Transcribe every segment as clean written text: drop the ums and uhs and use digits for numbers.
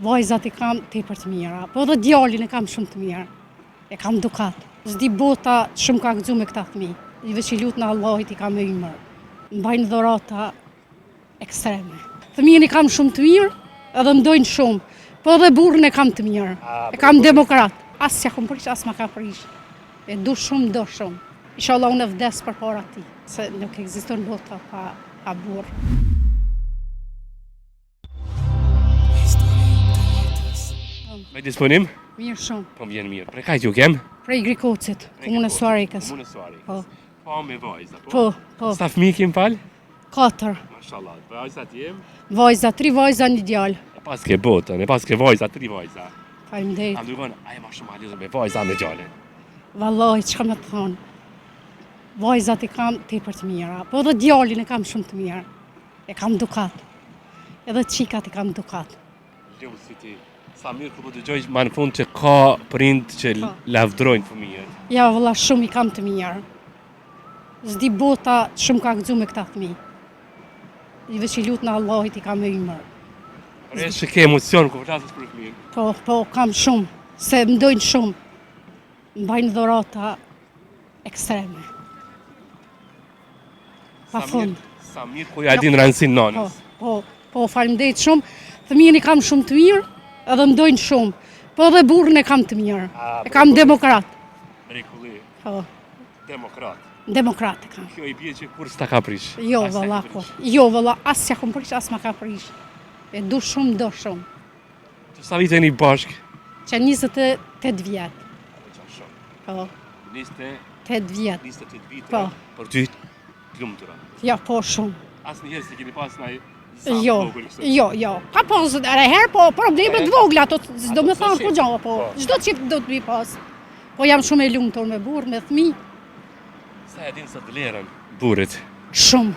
Vajzat i kam tepër të mira, po edhe djalin e kam shumë të mirë. E kam dukat. S'di bota shumë ka gëzu me këta fëmijë. I veç i lutë në Allahit i kam e ymër. Mbajnë dhurata ekstreme. Fëmijën i kam shumë të mirë, edhe mdojnë shumë. Po edhe burrin e kam të mirë. E kam demokrat. As s'ja kom prish, as ma ka prish. E du shumë, do shumë. Inshallah unë e vdes për para ti, se nuk ekziston bota pa burr. Me disponim? Mirë shumë. Po më vjen mirë. Prej kajt ju kem? Prej Grikocit, komunës Suarikës. Komunës Suarikës. Po. Po me vajza, po? Po. Sa fëmijë kem fal? 4. Mashallah. Vajzat jem? Vajza, 3 vajza, 1 djalë. E pas ke botën, e pas ke vajza, 3 vajza. Faleminderit. A ndërkon, aje ma shumë halidhë me vajza me gjale. Vallahi, çka me të thonë. Vajzat i kam tepër të mira, po edhe djalin e kam shumë të mirë. E kam dukat. Edhe qikat i kam dukat. Leu si ti. Sa mirë ku po dëgjoj ma në fund që ka prind që lavdrojnë fëmijët. Ja, valla, shumë i kam të mirë. S'di bota shumë ka gëzu me këta fëmijë. I veç i lutë në Allahit i kam e ymër. Resh që ke emocion ku flasës për fëmijën. Po, kam shumë, se mdojnë shumë. Mbajnë dhurata ekstreme. Pa fund. Sa mirë ku ja din rëndësin nanës. Po, faleminderit shumë. Fëmijën i kam shumë të mirë, edhe mdojnë shumë. Po edhe burrin e kam të mirë. E kam demokrat. Rekulli. Po. Demokrat. Demokrat e kam. Kjo i bje që kur s'ta ka prish. Jo, valla, po. Jo, valla, as s'ja kom prish, as ma ka prish. E du shumë, do shumë. Të sa vite një bashk? Që 28 vjetë. Po. 28 vjetë. 28 vite. Po. Për ty të lumtura. Ja, po shumë. As një herë se keni pas naj Jo. Ka pas edhe herë, po problemet vogla, ato s'do me thonë po gjallë, po. Çdo çift do të bi pas. Po jam shumë e lumtur me burr, me fëmijë. Sa e din sa të lerën burrit? Shumë.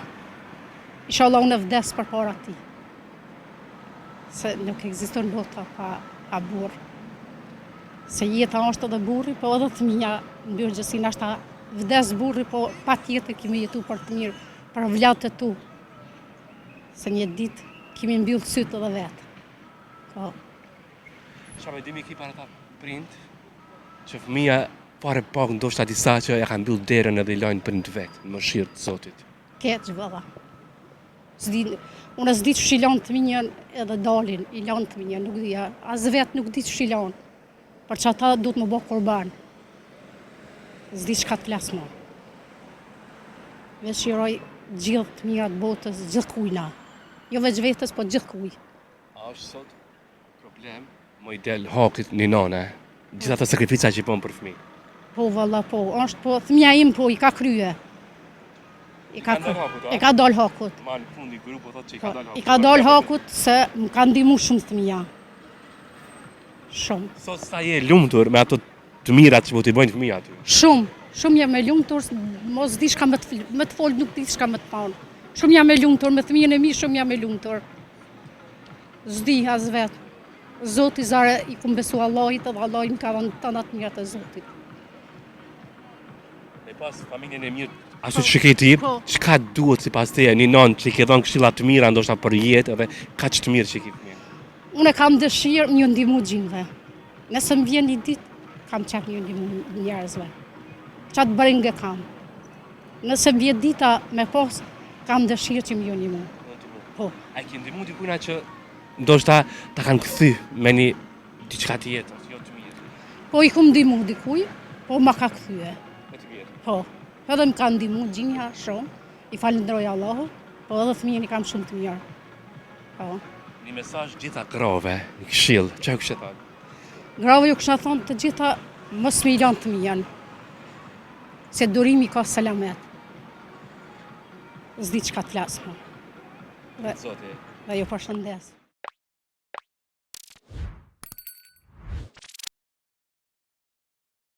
Inshallah unë e vdes për para ti. Se nuk ekziston bota pa burr. Se jeta është edhe burri, po edhe fëmija në bjërgjësi nashta vdes burri, po pa tjetër kemi jetu për të mirë, për vlatë të tu. Se një ditë kemi mbyllë sytë edhe vetë. Po. Qa me dimi ki para ta prind, që fëmija pare pak ndoshta disa që ja ka mbyllë derën edhe i lajnë prind vetë, në mëshirë të Zotit. Keq, valla. Unë s'di që shilon të minjën edhe dalin, i lanë të minjën, nuk dhja. As vetë nuk di që shilon, për që ata du të më bo kurban. S'di që ka të flasë mo. Veç shiroj gjithë të mirat botës, gjithë kujna. Jo veç vetës, po gjithë kuj. A është sot problem më i del hakit një nane, gjitha të sakrifica që i pon për fëmi? Po, valla, po. Është po, fëmija im po, i ka krye. I ka dal hakut. Ma në fund një grupo thot që i ka dal hakut. I ka dal hakut se më ka ndimu shumë fëmija. Shumë. Sot sa je lumtur me ato të mirat që po t'i bojnë fëmija aty? Shumë jam e lumtur, mos di shka me të folë, nuk di shka me të thonë. Shumë jam e lumtur, me fëmijën e mi shumë jam e lumtur. Zdi as vetë. Zoti zare i kum besu Allahit edhe Allah i më ka dhënë të natë mirat e Zotit. Me pas familjen e mirë, ashtu që ke ti, çka duhet si pas teje një nanë që i ke dhënë këshilla të mira ndoshta për jetë edhe kaq të mirë që i ke fëmijën? Unë kam dëshirë një ndihmu gjinëve. Nëse më vjen një ditë, kam qef një ndihmu njerëzve. Qatë bërënge kam. Nëse më vjen dita me pas, kam dëshirë që më jo një mu. Po. A i ke ndihmu dikujna që ndoshta ta kanë këthy me një diçka tjetër, jo të mirë? Po i kum ndihmu dikuj, po ma ka këthyë. Me të mirë? Po. Edhe më ka ndihmu gjinja shumë, i falenderoj Allahu, po edhe fëmijën i kam shumë të mirë. Po. Një mesazh gjitha grave, një këshill, çfarë kishte thënë? Grave ju kisha thonë të gjitha mos me i lanë të mijan, se durimi ka selamet. Zdi që ka të flasë, Zoti. Dhe ju përshëndes.